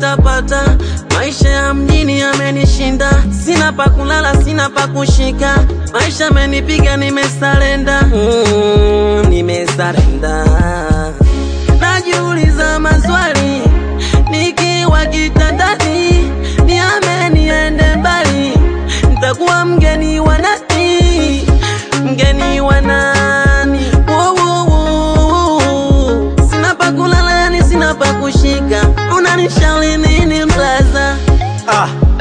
nitapata. Maisha ya mjini yamenishinda, sina pa kulala, sina pa kushika. Maisha yamenipiga, nimesarenda, nimesarenda. Najiuliza maswali nikiwa kitandani, niame niende mbali, nitakuwa mgeni wa nani? Mgeni wa nani? Sina pa kulala, yani sina pa kushika. Unanishauri nini mlaza?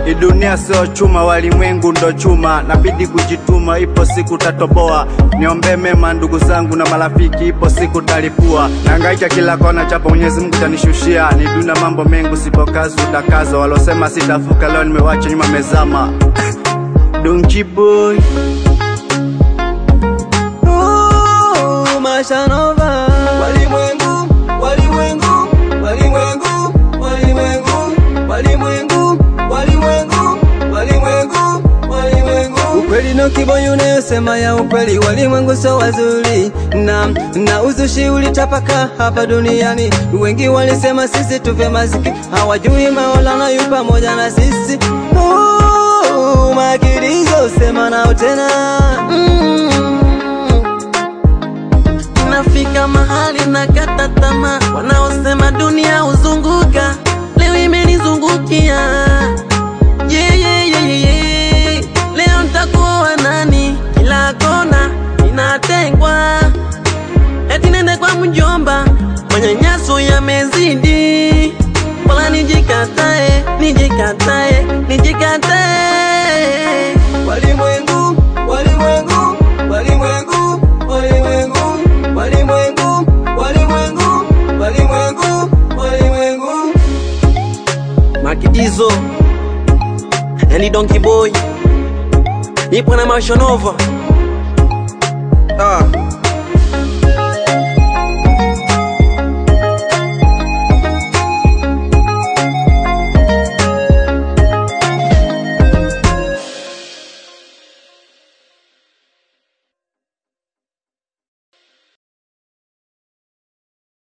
Hii dunia sio chuma, walimwengu ndo chuma. Nabidi kujituma, ipo siku tatoboa. Niombe mema ndugu zangu na marafiki, ipo siku talipua. Nahangaika kila kona, chapa Mwenyezi Mungu tanishushia. Ni dunia mambo mengu, sipokazi utakazo. Walosema sitafuka, leo nimewacha nyuma mezama. Donkey boy Mashanova. Walimwengu, walimwengu, walimwengu, walimwengu, walimwengu, walimwengu, walimwengu, walimwengu. Ukweli no kiboyo unayosema ya ukweli. Walimwengu so wazuri na uzushi ulitapaka hapa duniani. Wengi walisema sisi tuve maziki, hawajui Maulana yu pamoja na sisi. Makirizo sema nao tena. Nafika mahali na kata tamaa, wanaosema dunia uzunguka, leo imenizungukia. Leo nitakuwa nani? Kila kona inatengwa, eti nende kwa mjomba, manyanyaso yamezidi. Wala nijikatae, nijikatae, nijikatae. Walimwengu, walimwengu, walimwengu, walimwengu, walimwengu, walimwengu, walimwengu, walimwengu. Makidizo yani Donkey Boy, ipo na Mashanova.